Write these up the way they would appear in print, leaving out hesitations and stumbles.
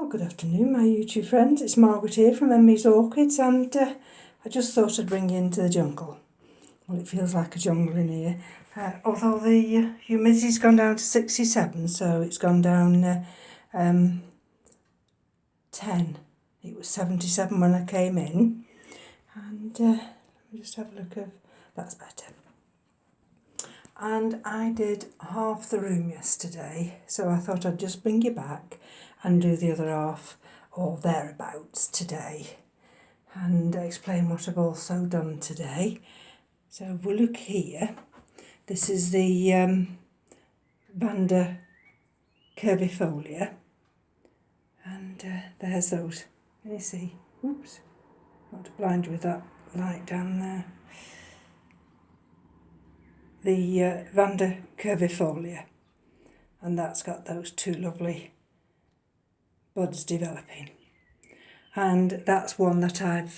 Well, good afternoon, my YouTube friends. It's Margaret here from M.E.s Orchids, and I just thought I'd bring you into the jungle. Well, it feels like a jungle in here, although the humidity's gone down to 67, so it's gone down 10. It was 77 when I came in, and let me just have a look at that's better. And I did half the room yesterday, so I thought I'd just bring you back and do the other half or thereabouts today and explain what I've also done today. So if we look here, this is the Vanda curvifolia, and there's those. Can you see? Oops, not to blind you with that light down there. The Vanda curvifolia, and that's got those two lovely buds developing, and that's one that I've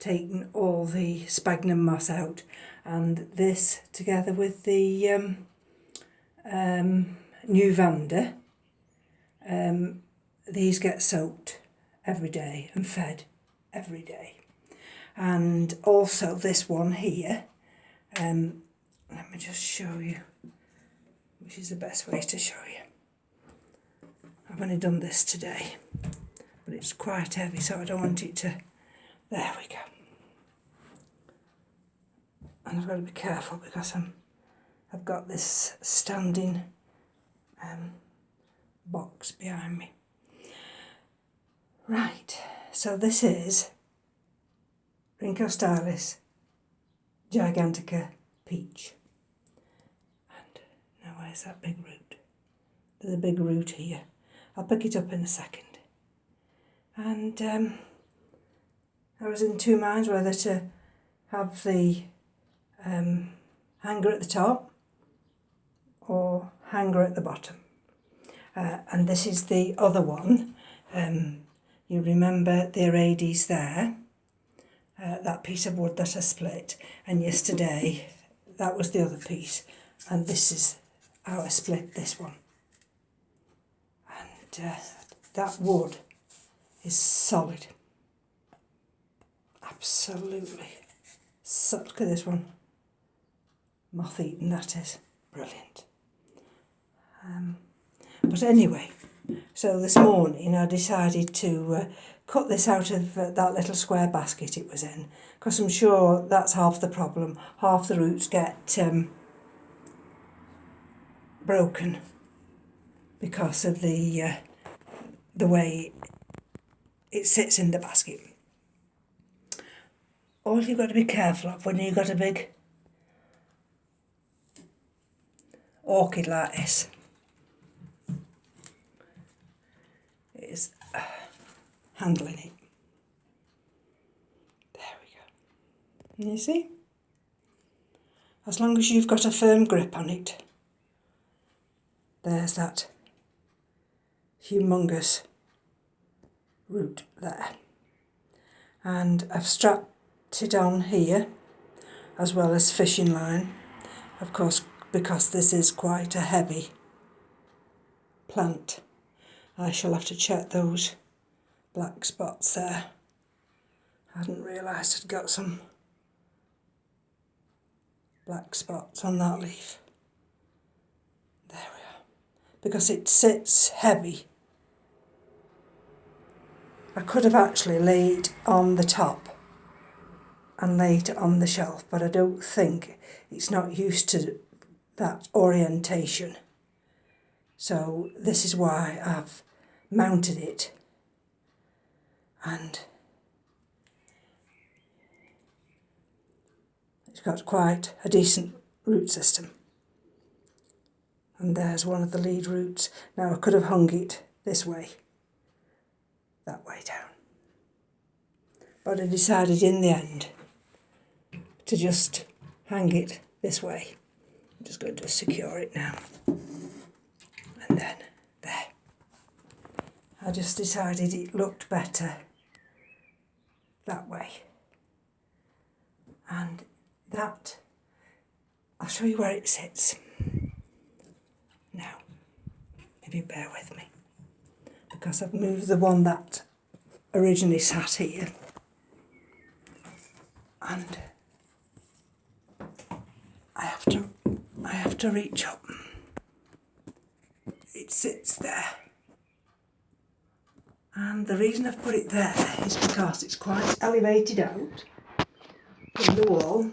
taken all the sphagnum moss out, and this together with the new Vanda, these get soaked every day and fed every day. And also this one here, let me just show you which is the best way to show you. I've only done this today, but it's quite heavy, so I don't want it to... There we go. And I've got to be careful because I've got this standing box behind me. Right, so this is Rhynchostylis gigantica peach. And now where's that big root? There's a big root here. I'll pick it up in a second. And I was in two minds whether to have the hanger at the top or hanger at the bottom. And this is the other one. You remember the Orchids there, that piece of wood that I split, and yesterday that was the other piece, and this is how I split this one. And that wood is solid, absolutely. So, look at this one, moth-eaten that is, brilliant. But anyway, so this morning I decided to cut this out of that little square basket it was in, because I'm sure that's half the problem. Half the roots get broken because of the way it sits in the basket. All you've got to be careful of when you've got a big orchid like this is handling it. There we go. And you see? As long as you've got a firm grip on it, there's that humongous root there. And I've strapped it on here as well as fishing line, of course, because this is quite a heavy plant. I shall have to check those black spots there. I hadn't realised I'd got some black spots on that leaf. There we are. Because it sits heavy. I could have actually laid on the top and laid it on the shelf, but I don't think it's not used to that orientation. So this is why I've mounted it, and it's got quite a decent root system. And there's one of the lead roots. Now I could have hung it this way, that way down, but I decided in the end to just hang it this way. I'm just going to secure it now, and then there. I just decided it looked better that way. And that, I'll show you where it sits now, if you bear with me. because I've moved the one that originally sat here, and I have to reach up. It sits there, and the reason I've put it there is because it's quite elevated out from the wall.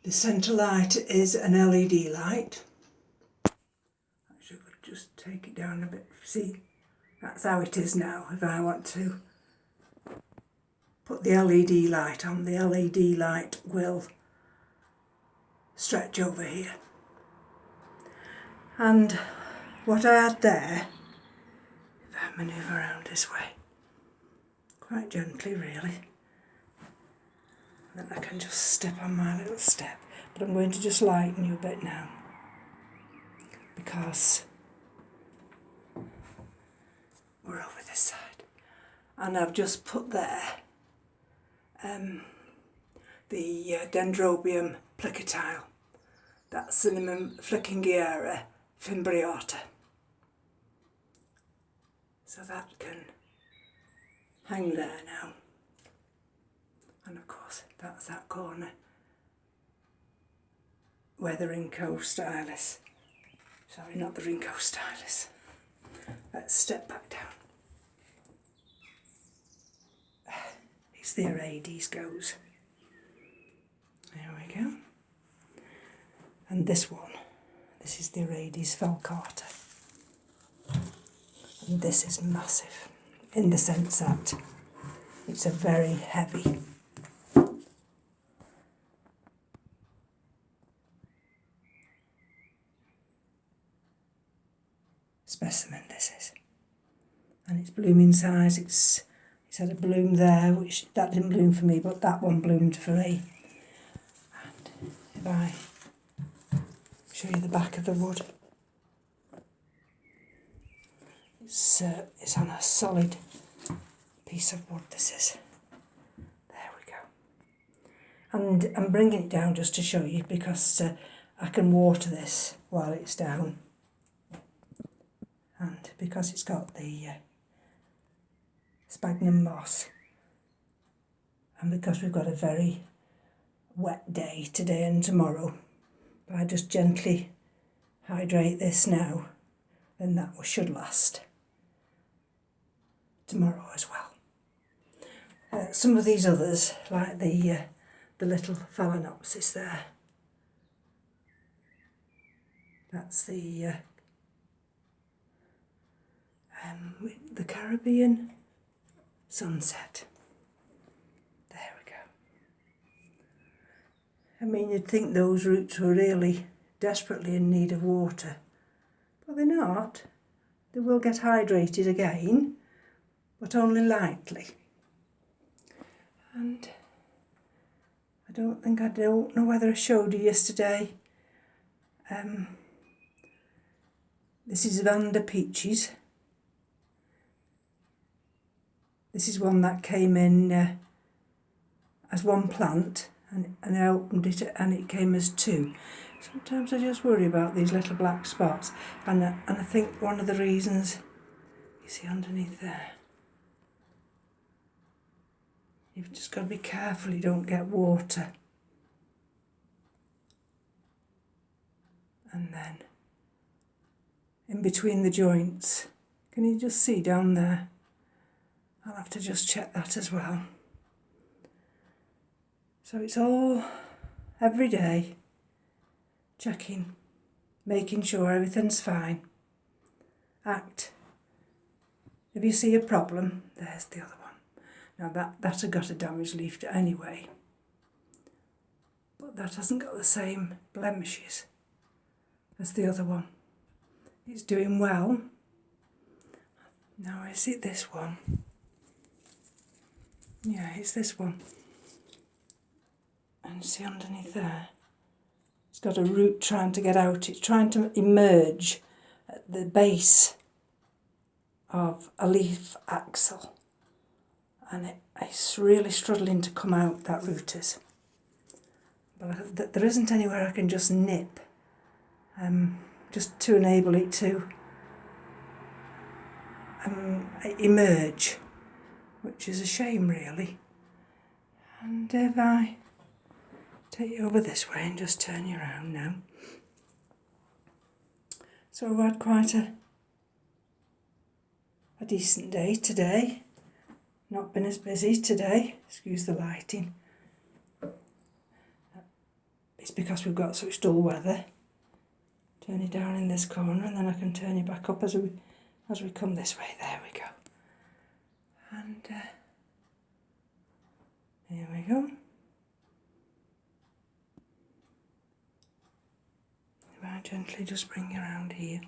The centre light is an LED light. Actually, I could just take it down a bit. See, that's how it is now. If I want to put the LED light on, the LED light will stretch over here. And what I had there, if I manoeuvre around this way, quite gently really, then I can just step on my little step. But I'm going to just lighten you a bit now, because we're over this side. And I've just put there the Dendrobium plicatile. That's Cinnamon Flickingiera fimbriata. So that can hang there now. And of course, that's that corner where the Rinco stylus, sorry, not the Rinco stylus. Let's step back down. It's the Orchids goes. There we go. And this one, this is the Orchids falcata. And this is massive, in the sense that it's a very heavy specimen, this is. And its blooming size, it's had a bloom there, which that didn't bloom for me, but that one bloomed for me. And if I show you the back of the wood, it's on a solid piece of wood, this is. There we go. And I'm bringing it down just to show you, because I can water this while it's down. And because it's got the sphagnum moss, and because we've got a very wet day today and tomorrow, if I just gently hydrate this now, then that should last tomorrow as well. Some of these others, like the little Phalaenopsis there, that's the Caribbean sunset. There we go. I mean, you'd think those roots were really desperately in need of water, but they're not. They will get hydrated again, but only lightly. And I don't know whether I showed you yesterday. This is Vanda Peaches. This is one that came in as one plant, and I opened it and it came as two. Sometimes I just worry about these little black spots, and I think one of the reasons, you see underneath there, you've just got to be careful you don't get water. And then in between the joints, can you just see down there? I'll have to just check that as well. So it's all every day, checking, making sure everything's fine. Act. If you see a problem, there's the other one. Now that had got a damaged leaf anyway, but that hasn't got the same blemishes as the other one. It's doing well. Now is it this one? Yeah, it's this one. And see underneath there, it's got a root trying to get out. It's trying to emerge at the base of a leaf axil, and it's really struggling to come out, that root is. But there isn't anywhere I can just nip, just to enable it to emerge, which is a shame really. And if I take you over this way and just turn you around now. So we've had quite a decent day today. Not been as busy today, excuse the lighting. It's because we've got such dull weather. Turn it down in this corner and then I can turn you back up as we come this way. There we go. And here we go. If I gently just bring you around here.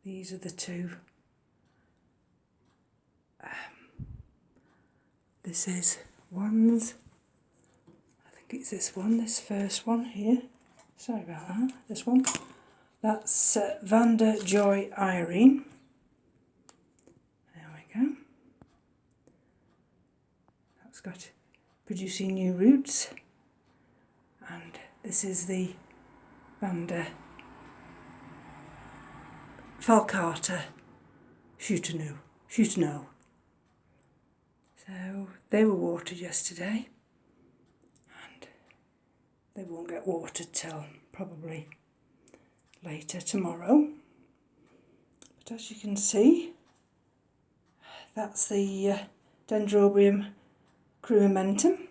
These are the two. This is one's, I think it's this one, this first one here. Sorry about that, this one. That's Vanda Joy Irene. There we go. That's got producing new roots. And this is the Vanda Falcata Shooterno. So they were watered yesterday and they won't get watered till probably later tomorrow. But as you can see, that's the Dendrobium crumamentum.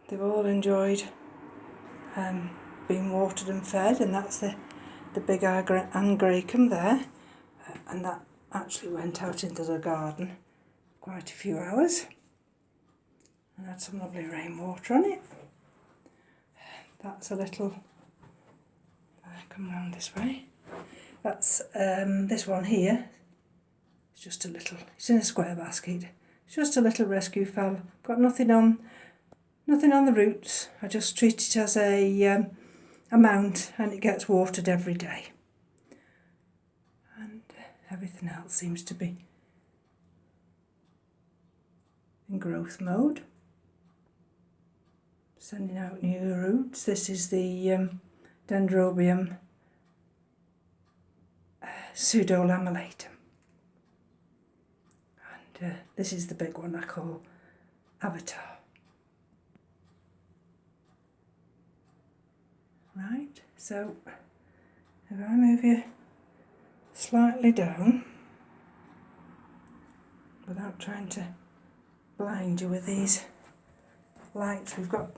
They've all enjoyed being watered and fed, and that's the big angraecum there, and that actually went out into the garden quite a few hours and had some lovely rainwater on it. That's a little, come round this way, that's this one here. It's just a little, it's in a square basket, it's just a little rescue fowl. Got nothing on the roots. I just treat it as a mount and it gets watered every day. And everything else seems to be in growth mode. Sending out new roots. This is the Dendrobium pseudolamellatum. And this is the big one I call Avatar. Right, so if I move you slightly down, without trying to blind you with these lights we've got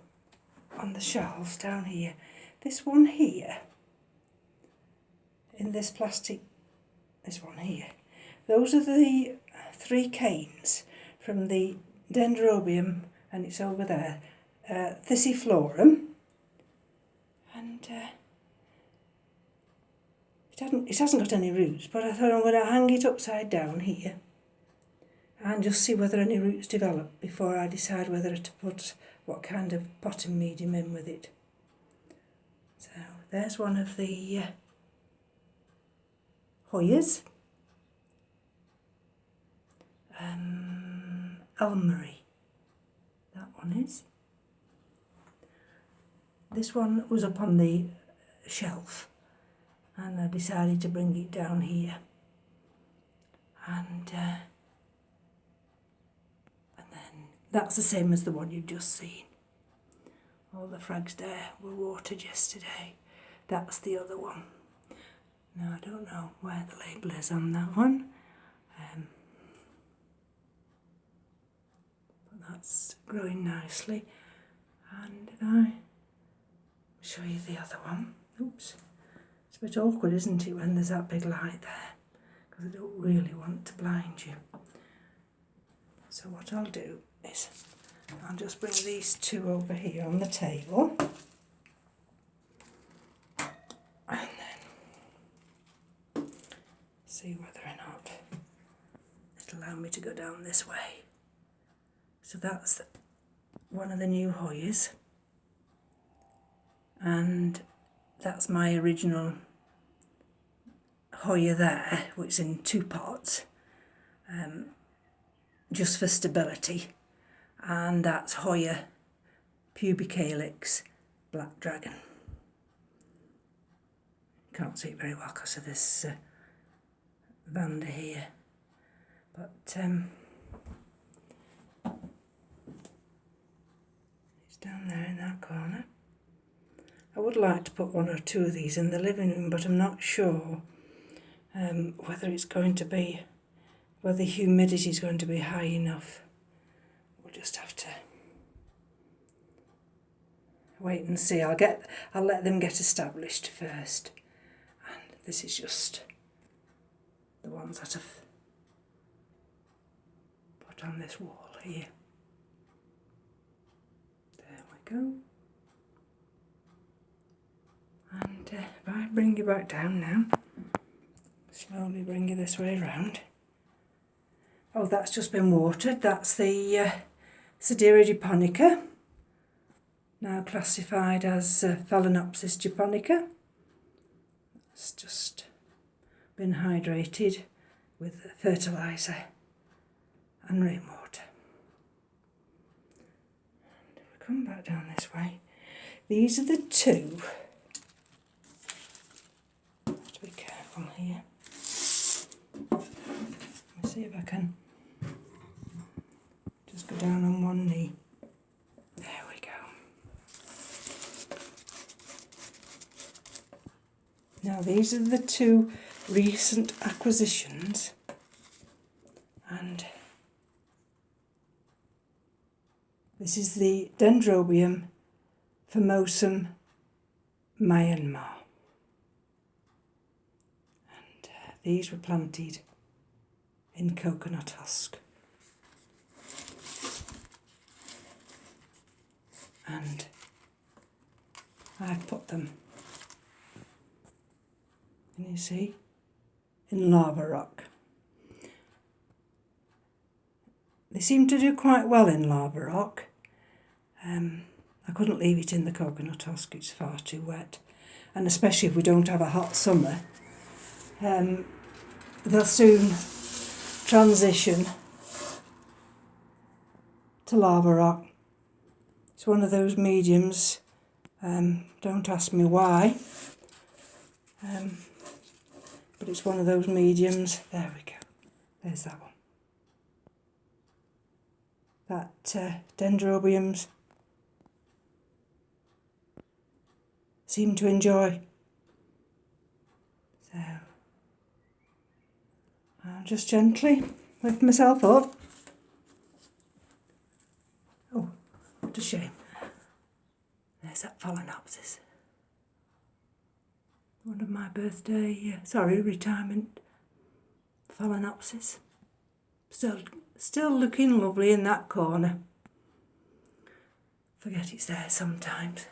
on the shelves down here. This one here, in this plastic, this one here, those are the 3 canes from the Dendrobium, and it's over there, Thysiflorum, and it hasn't got any roots, but I thought I'm going to hang it upside down here and just see whether any roots develop before I decide whether to put what kind of potting medium in with it. So there's one of the Hoyas, Elmery, that one is. This one was up on the shelf and I decided to bring it down here, and then that's the same as the one you've just seen. All the frags there were watered yesterday. That's the other one. Now I don't know where the label is on that one, but that's growing nicely. And if I show you the other one, oops, it's a bit awkward, isn't it, when there's that big light there, because I don't really want to blind you. So what I'll do is I'll just bring these two over here on the table, and then see whether or not it'll allow me to go down this way. So that's one of the new Hoyas, and that's my original Hoya there, which is in 2 pots, just for stability, and that's Hoya pubicalix black dragon. Can't see it very well because of this Vanda here, but it's down there in that corner. I would like to put one or two of these in the living room, but I'm not sure whether it's going to be, whether the humidity is going to be high enough. We'll just have to wait and see. I'll let them get established first. And this is just the ones that I've put on this wall here. There we go. And if I bring you back down now, slowly bring you this way round. Oh, that's just been watered. That's the Sedera japonica, now classified as Phalaenopsis japonica. It's just been hydrated with fertiliser and rainwater. And if we come back down this way, these are the two. Have to be careful here. Let me see if I can just go down on one knee. There we go. Now these are the two recent acquisitions, and this is the Dendrobium famosum Myanmar. And these were planted in coconut husk. And I've put them, can you see, in lava rock. They seem to do quite well in lava rock. I couldn't leave it in the coconut husk, it's far too wet. And especially if we don't have a hot summer, they'll soon transition to lava rock. It's one of those mediums, don't ask me why, but it's one of those mediums. There we go, there's that one. That Dendrobiums seem to enjoy. So I'll just gently lift myself up. Oh, what a shame. There's that Phalaenopsis. One of my birthday, retirement Phalaenopsis. Still looking lovely in that corner. Forget it's there sometimes.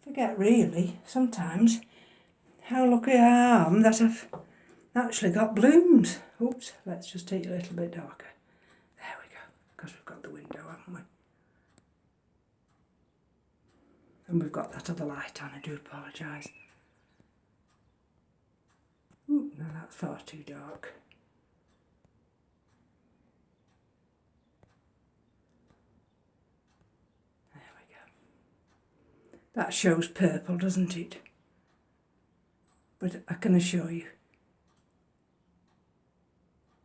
Forget really, sometimes, how lucky I am that I've actually got blooms. Oops, let's just take it a little bit darker. There we go, because we've got the window, haven't we? And we've got that other light on, I do apologise. Ooh, no, that's far too dark. That shows purple, doesn't it? But I can assure you,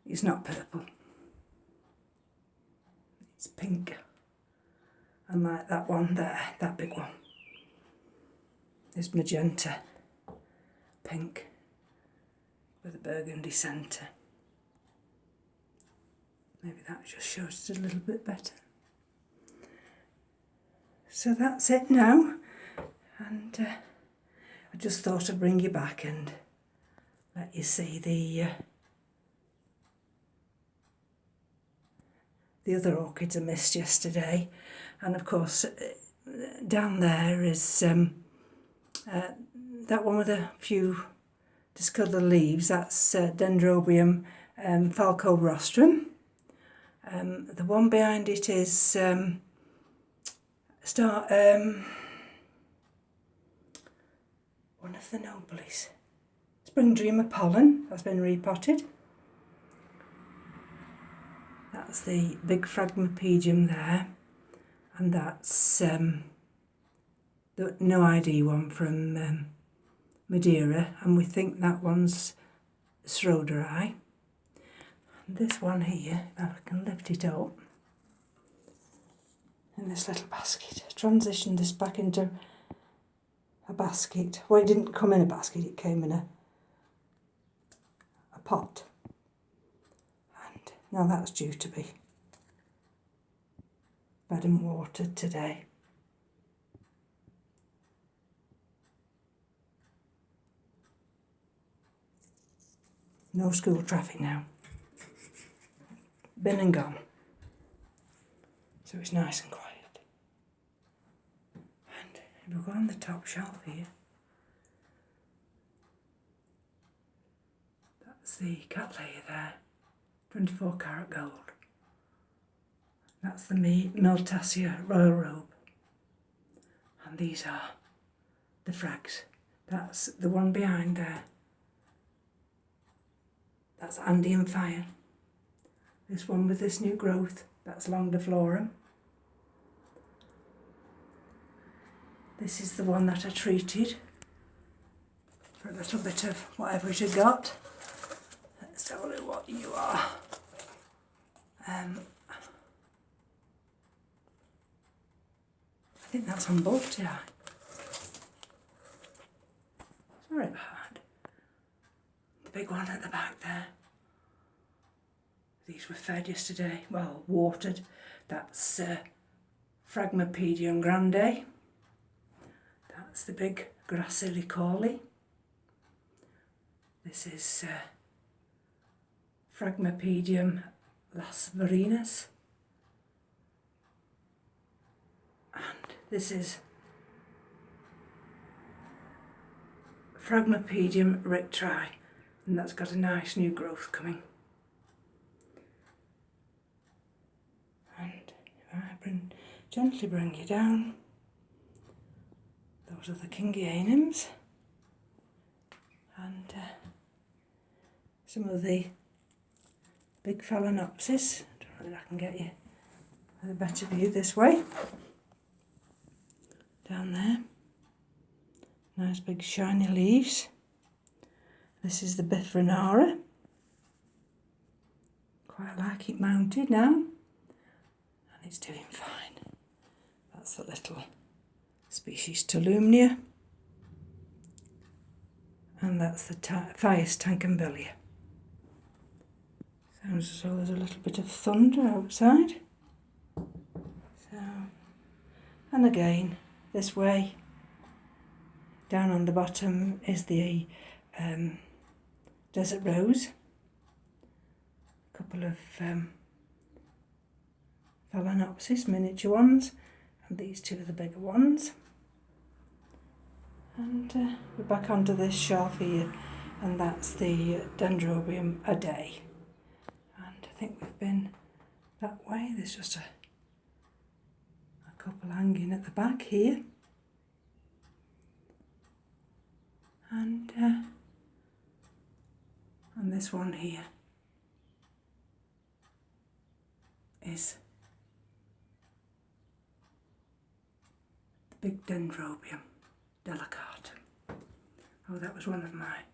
it's not purple. It's pink. And like that one there, that big one, is magenta pink with a burgundy centre. Maybe that just shows it a little bit better. So that's it now. And I just thought I'd bring you back and let you see the other orchids I missed yesterday. And of course, down there is that one with a few discoloured leaves. That's Dendrobium falco-rostrum. The one behind it is one of the noblies. Spring Dreamer pollen, that's been repotted. That's the big Phragmipedium there, and that's the no ID one from Madeira, and we think that one's throw dry. And this one here, I can lift it up in this little basket. Transition this back into a basket. Well, it didn't come in a basket, it came in a pot. And now that's due to be fed and watered today. No school traffic now. Been and gone. So it's nice and quiet. And if we go on the top shelf here, that's the cat layer there, 24 karat gold. That's the M.E.s royal robe. And these are the frags. That's the one behind there. That's Andean Fire. This one with this new growth, that's Longiflorum. This is the one that I treated for a little bit of whatever it had got. Let's have a look what you are. I think that's on both eye. Sorry about that. The big one at the back there. These were fed yesterday, well, watered. That's Phragmipedium grande. That's the big Gracillicoli. This is Phragmipedium las Varinas. And this is Phragmipedium rictri, and that's got a nice new growth coming. And if I gently bring you down, those are the Kingianums, and some of the big Phalaenopsis. I don't know whether I can get you a better view this way. Down there, nice big shiny leaves. This is the Bithronara. Quite like it mounted now, and it's doing fine. That's the little species Tolumnia, and that's the Fias Tankembillia. Sounds as though there's a little bit of thunder outside. So, and again, this way, down on the bottom is the Desert Rose. A couple of Phalaenopsis, miniature ones, and these two are the bigger ones. And we're back onto this shelf here, and that's the Dendrobium a day. And I think we've been that way. There's just a couple hanging at the back here. And this one here is the big Dendrobium delicatum. Oh, that was one of my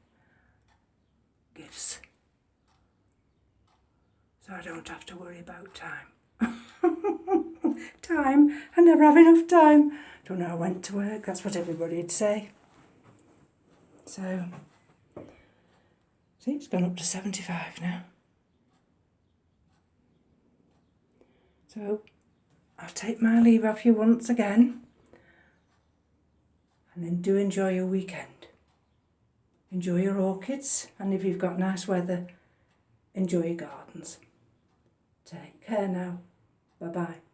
gifts. So I don't have to worry about time. Time, I never have enough time. Don't know how I went to work, that's what everybody'd say. So, see, it's gone up to 75 now. So, I'll take my leave of you once again. And then do enjoy your weekend. Enjoy your orchids, and if you've got nice weather, enjoy your gardens. Take care now. Bye-bye.